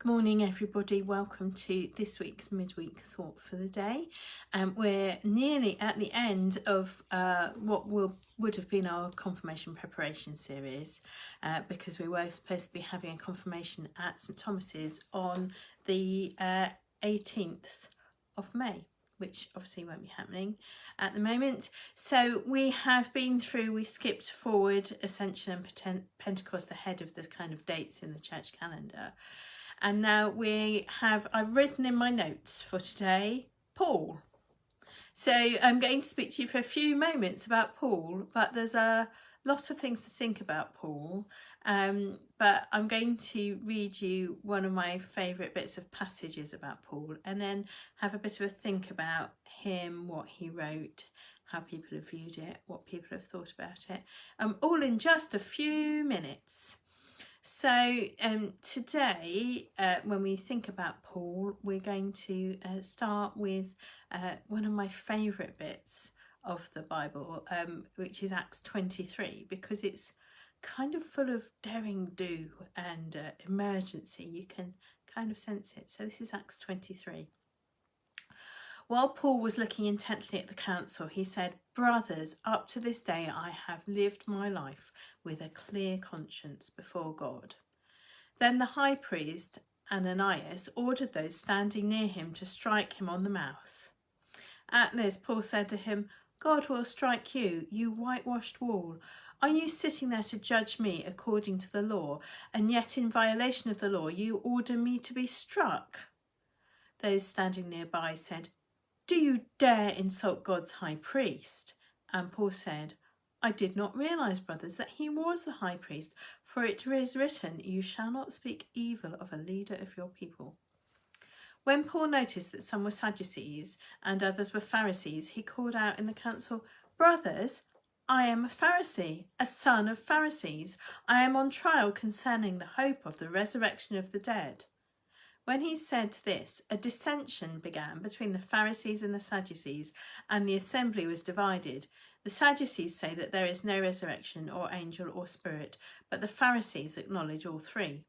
Good morning, everybody. Welcome to this week's midweek thought for the day. We're nearly at the end of what would have been our confirmation preparation series because we were supposed to be having a confirmation at St Thomas's on the 18th of May, which obviously won't be happening at the moment. So we skipped forward Ascension and Pentecost ahead of the kind of dates in the church calendar. And now I've written in my notes for today, Paul. So I'm going to speak to you for a few moments about Paul, but there's a lot of things to think about Paul. But I'm going to read you one of my favourite bits of passages about Paul and then have a bit of a think about him, what he wrote, how people have viewed it, what people have thought about it, all in just a few minutes. So today, when we think about Paul, we're going to start with one of my favourite bits of the Bible, which is Acts 23, because it's kind of full of daring do and emergency. You can kind of sense it. So this is Acts 23. While Paul was looking intently at the council, he said, "Brothers, up to this day I have lived my life with a clear conscience before God." Then the high priest, Ananias, ordered those standing near him to strike him on the mouth. At this, Paul said to him, "God will strike you, you whitewashed wall. Are you sitting there to judge me according to the law, and yet in violation of the law you order me to be struck?" Those standing nearby said, "Do you dare insult God's high priest?" And Paul said, "I did not realize, brothers, that he was the high priest, for it is written, 'You shall not speak evil of a leader of your people.'" When Paul noticed that some were Sadducees and others were Pharisees, he called out in the council, "Brothers, I am a Pharisee, a son of Pharisees. I am on trial concerning the hope of the resurrection of the dead." When he said this, a dissension began between the Pharisees and the Sadducees, and the assembly was divided. The Sadducees say that there is no resurrection or angel or spirit, but the Pharisees acknowledge all three.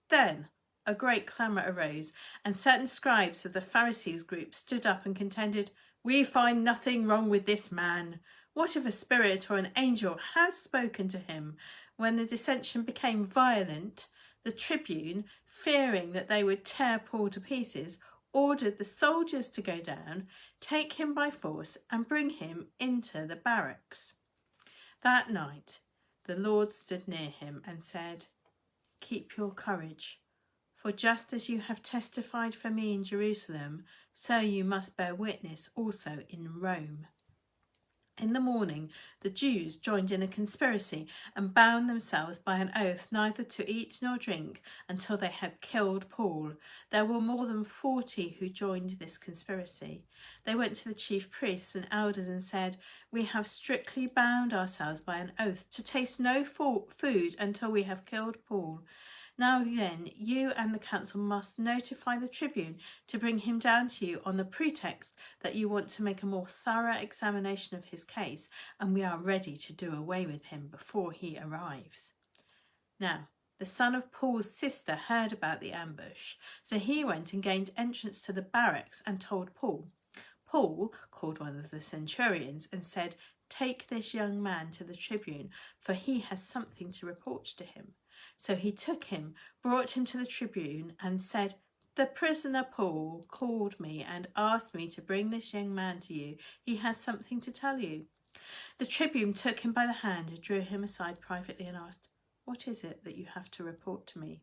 Then a great clamour arose, and certain scribes of the Pharisees group stood up and contended, "We find nothing wrong with this man. What if a spirit or an angel has spoken to him?" When the dissension became violent, the tribune, fearing that they would tear Paul to pieces, ordered the soldiers to go down, take him by force, and bring him into the barracks. That night, the Lord stood near him and said, "Keep your courage, for just as you have testified for me in Jerusalem, so you must bear witness also in Rome." In the morning, the Jews joined in a conspiracy and bound themselves by an oath neither to eat nor drink until they had killed Paul. There were more than 40 who joined this conspiracy. They went to the chief priests and elders and said, "We have strictly bound ourselves by an oath to taste no food until we have killed Paul. Now then, you and the council must notify the tribune to bring him down to you on the pretext that you want to make a more thorough examination of his case, and we are ready to do away with him before he arrives." Now, the son of Paul's sister heard about the ambush, so he went and gained entrance to the barracks and told Paul. Paul called one of the centurions and said, "Take this young man to the tribune, for he has something to report to him." So he took him, brought him to the tribune, and said, "The prisoner Paul called me and asked me to bring this young man to you. He has something to tell you." The tribune took him by the hand and drew him aside privately and asked, "What is it that you have to report to me?"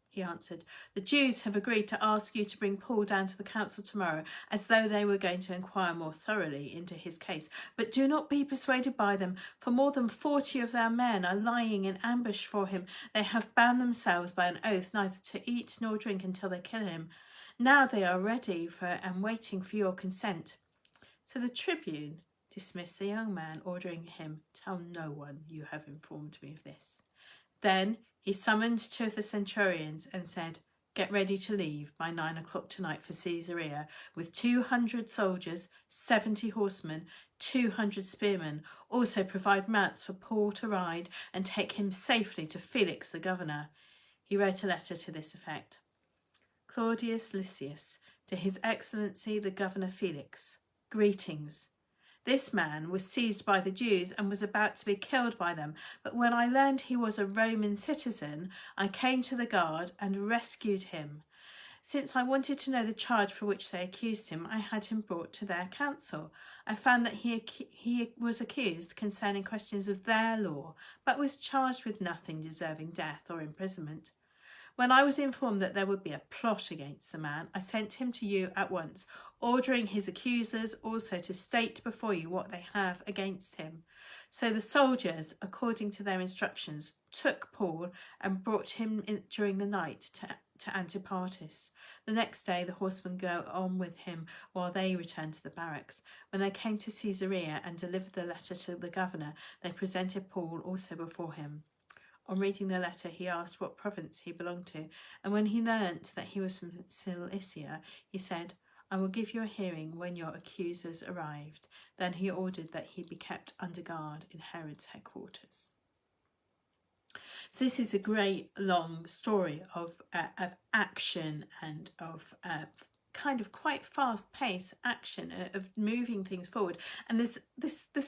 He answered, "The Jews have agreed to ask you to bring Paul down to the council tomorrow, as though they were going to inquire more thoroughly into his case. But do not be persuaded by them, for more than 40 of their men are lying in ambush for him. They have bound themselves by an oath neither to eat nor drink until they kill him. Now they are ready for and waiting for your consent." So the tribune dismissed the young man, ordering him, "Tell no one you have informed me of this." Then he summoned 2 of the centurions and said, "Get ready to leave by 9 o'clock tonight for Caesarea with 200 soldiers, 70 horsemen, 200 spearmen. Also provide mounts for Paul to ride and take him safely to Felix the governor." He wrote a letter to this effect. Claudius Lysias, to His Excellency the Governor Felix, greetings. This man was seized by the Jews and was about to be killed by them, but when I learned he was a Roman citizen, I came to the guard and rescued him. Since I wanted to know the charge for which they accused him, I had him brought to their council. I found that he was accused concerning questions of their law, but was charged with nothing deserving death or imprisonment. When I was informed that there would be a plot against the man, I sent him to you at once, ordering his accusers also to state before you what they have against him. So the soldiers, according to their instructions, took Paul and brought him in during the night to Antipatris. The next day the horsemen go on with him while they returned to the barracks. When they came to Caesarea and delivered the letter to the governor, they presented Paul also before him. On reading the letter, he asked what province he belonged to, and when he learnt that he was from Cilicia, he said, I will give you a hearing when your accusers arrived. Then he ordered that he be kept under guard in Herod's headquarters. So this is a great long story of action and of kind of quite fast-paced action of moving things forward. And this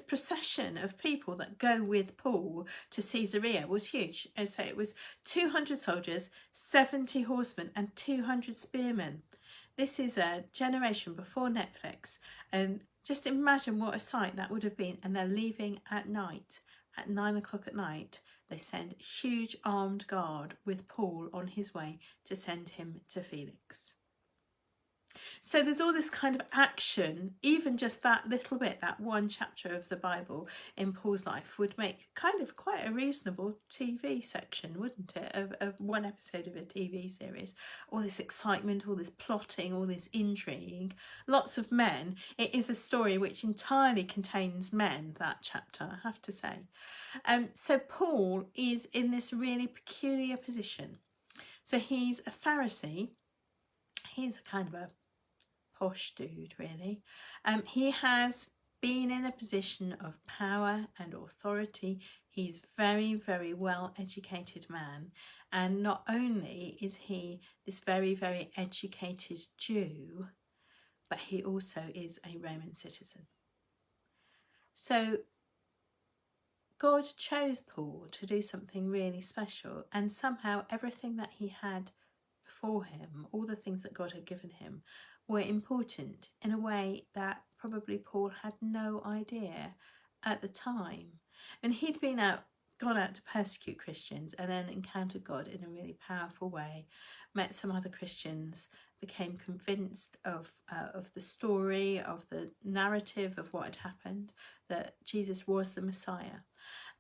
procession of people that go with Paul to Caesarea was huge. And so it was 200 soldiers, 70 horsemen and 200 spearmen. This is a generation before Netflix. And just imagine what a sight that would have been. And they're leaving at night, at 9 o'clock at night. They send a huge armed guard with Paul on his way to send him to Felix. So there's all this kind of action, even just that little bit, that one chapter of the Bible in Paul's life would make kind of quite a reasonable TV section, wouldn't it, of one episode of a TV series. All this excitement, all this plotting, all this intrigue, lots of men. It is a story which entirely contains men, that chapter, I have to say. So Paul is in this really peculiar position. So he's a Pharisee. He's a kind of a posh dude, really. He has been in a position of power and authority. He's very, very well educated man. And not only is he this very, very educated Jew, but he also is a Roman citizen. So God chose Paul to do something really special, and somehow everything that he had before him, all the things that God had given him, were important in a way that probably Paul had no idea at the time. And he'd gone out to persecute Christians and then encountered God in a really powerful way, met some other Christians, became convinced of the story, of the narrative of what had happened, that Jesus was the Messiah.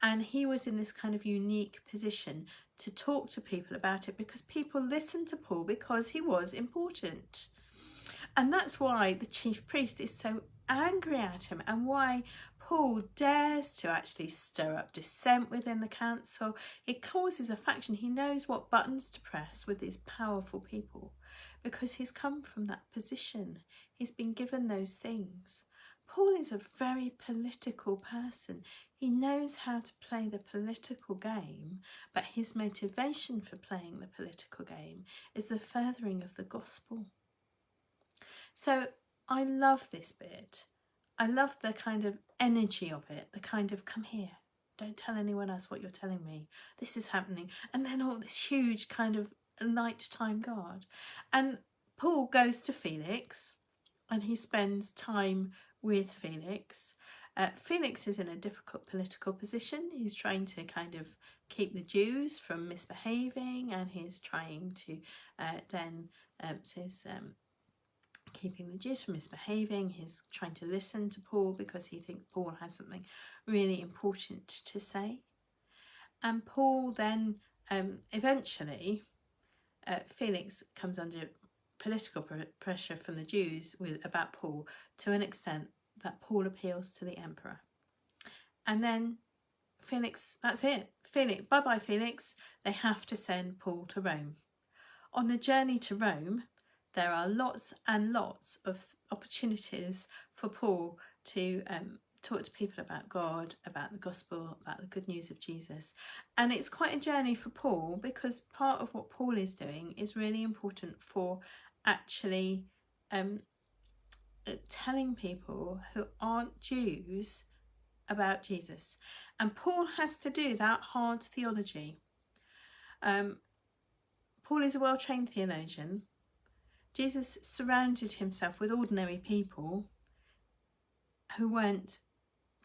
And he was in this kind of unique position to talk to people about it because people listened to Paul because he was important. And that's why the chief priest is so angry at him, and why Paul dares to actually stir up dissent within the council. It causes a faction. He knows what buttons to press with these powerful people because he's come from that position. He's been given those things. Paul is a very political person. He knows how to play the political game, but his motivation for playing the political game is the furthering of the gospel. So I love this bit. I love the kind of energy of it, the kind of, come here, don't tell anyone else what you're telling me. This is happening. And then all this huge kind of nighttime guard. And Paul goes to Felix and he spends time with Felix. Felix is in a difficult political position. He's trying to kind of keep the Jews from misbehaving, and he's trying to keeping the Jews from misbehaving. He's trying to listen to Paul because he thinks Paul has something really important to say. And Paul then eventually, Felix comes under political pressure from the Jews about Paul to an extent that Paul appeals to the emperor. And then Felix, that's it. Felix, bye-bye Felix. They have to send Paul to Rome. On the journey to Rome, there are lots and lots of opportunities for Paul to talk to people about God, about the gospel, about the good news of Jesus. And it's quite a journey for Paul, because part of what Paul is doing is really important for actually telling people who aren't Jews about Jesus. And Paul has to do that hard theology. Paul is a well-trained theologian. Jesus surrounded himself with ordinary people who weren't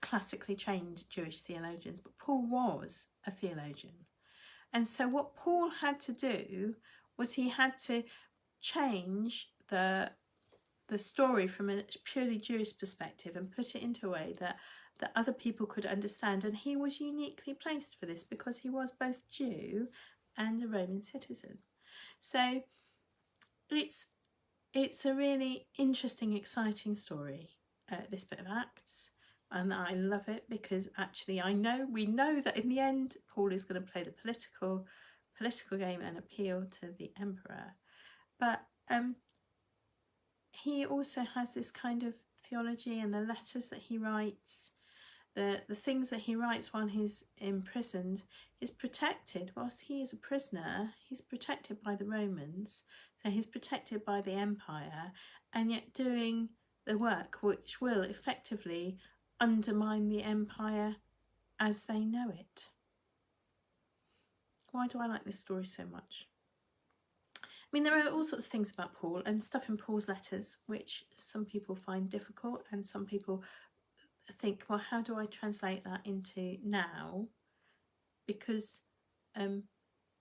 classically trained Jewish theologians, but Paul was a theologian. And so what Paul had to do was he had to change the story from a purely Jewish perspective and put it into a way that other people could understand. And he was uniquely placed for this because he was both Jew and a Roman citizen. So it's a really interesting, exciting story, this bit of Acts. And I love it because actually we know that in the end Paul is going to play the political game and appeal to the emperor. But he also has this kind of theology, and the letters that he writes, the things that he writes while he's imprisoned, is protected. Whilst he is a prisoner, he's protected by the Romans, so he's protected by the empire, and yet doing the work which will effectively undermine the empire as they know it. Why do I like this story so much? I mean, there are all sorts of things about Paul and stuff in Paul's letters which some people find difficult, and some people think, well, how do I translate that into now? Because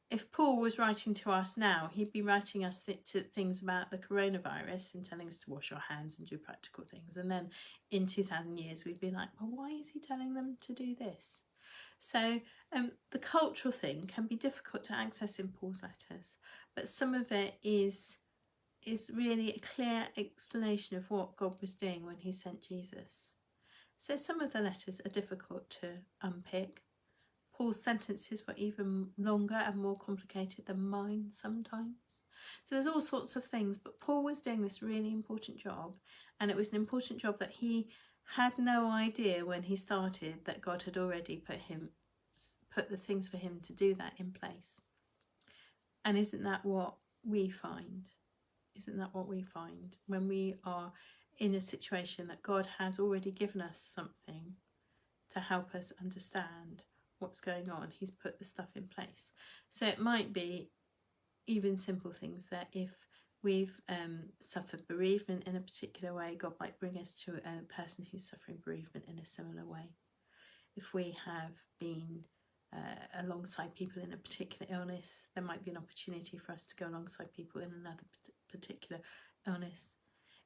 if Paul was writing to us now, he'd be writing us things about the coronavirus and telling us to wash our hands and do practical things. And then in 2,000 years, we'd be like, well, why is he telling them to do this? So the cultural thing can be difficult to access in Paul's letters, but some of it is really a clear explanation of what God was doing when he sent Jesus. So some of the letters are difficult to unpick. Paul's sentences were even longer and more complicated than mine sometimes. So there's all sorts of things, but Paul was doing this really important job, and it was an important job that he had no idea when he started that God had already put the things for him to do that in place. And isn't that what we find? Isn't that what we find when we are in a situation that God has already given us something to help us understand what's going on? He's put the stuff in place. So it might be even simple things that if we've suffered bereavement in a particular way, God might bring us to a person who's suffering bereavement in a similar way. If we have been alongside people in a particular illness, there might be an opportunity for us to go alongside people in another particular illness.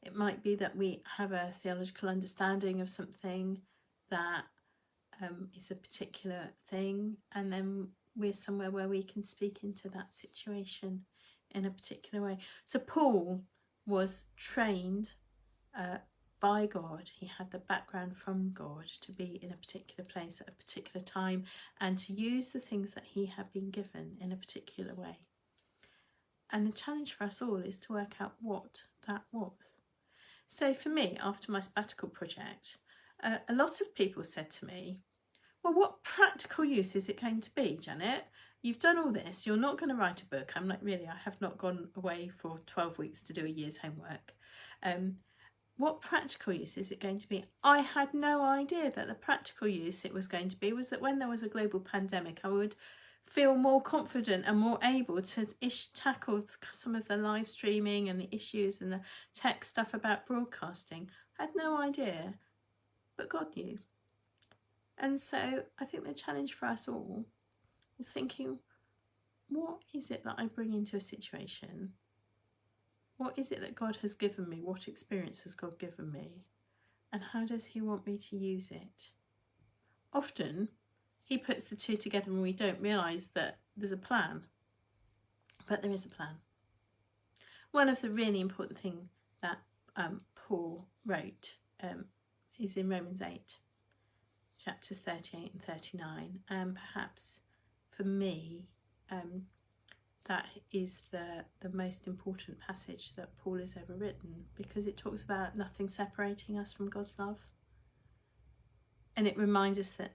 It might be that we have a theological understanding of something that is a particular thing, and then we're somewhere where we can speak into that situation in a particular way. So Paul was trained by God. He had the background from God to be in a particular place at a particular time and to use the things that he had been given in a particular way. And the challenge for us all is to work out what that was. So for me, after my sabbatical project, a lot of people said to me, well, what practical use is it going to be, Janet? You've done all this, you're not going to write a book. I'm like, really, I have not gone away for 12 weeks to do a year's homework. What practical use is it going to be? I had no idea that the practical use it was going to be was that when there was a global pandemic, I would feel more confident and more able to tackle some of the live streaming and the issues and the tech stuff about broadcasting. I had no idea, but God knew. And so I think the challenge for us all is thinking, what is it that I bring into a situation? What is it that God has given me? What experience has God given me? And how does he want me to use it? Often he puts the two together and we don't realise that there's a plan. But there is a plan. One of the really important things that Paul wrote is in Romans 8, chapters 38 and 39. And perhaps for me, that is the most important passage that Paul has ever written, because it talks about nothing separating us from God's love. and it reminds us that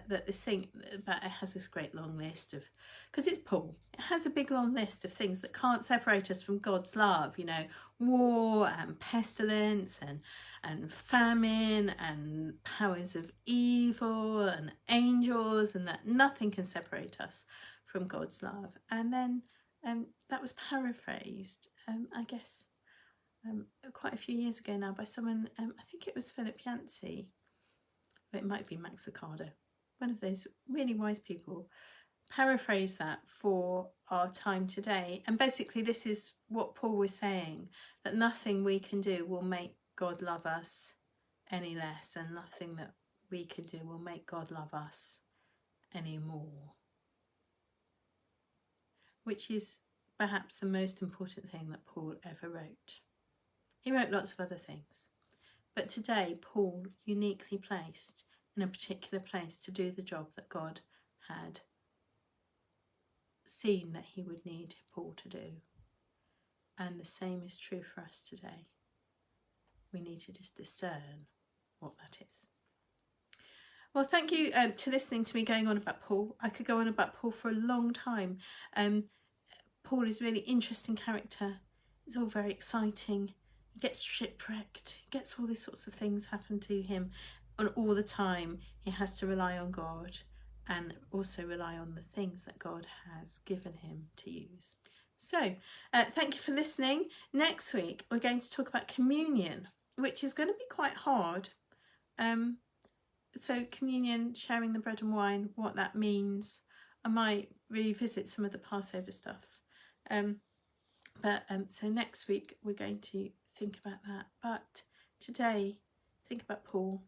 this thing about it has this great long list of, because it's Paul, it has a big long list of things that can't separate us from God's love, you know, war and pestilence and famine and powers of evil and angels, and that nothing can separate us from God's love. And then that was paraphrased, I guess, quite a few years ago now by someone, I think it was Philip Yancey, but it might be Max Lucado, one of those really wise people, paraphrase that for our time today. And basically this is what Paul was saying, that nothing we can do will make God love us any less, and nothing that we can do will make God love us any more, which is perhaps the most important thing that Paul ever wrote. He wrote lots of other things, but today Paul uniquely placed in a particular place to do the job that God had seen that he would need Paul to do. And the same is true for us today. We need to just discern what that is. Well, thank you to listening to me going on about Paul. I could go on about Paul for a long time. Paul is a really interesting character. It's all very exciting. He gets shipwrecked. He gets all these sorts of things happen to him. And all the time he has to rely on God and also rely on the things that God has given him to use. So thank you for listening. Next week we're going to talk about communion, which is going to be quite hard. So communion, sharing the bread and wine, what that means. I might revisit some of the Passover stuff. So next week we're going to think about that. But today, think about Paul.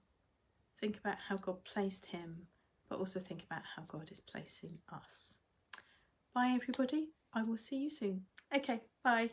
Think about how God placed him, but also think about how God is placing us. Bye everybody. I will see you soon. Okay, bye.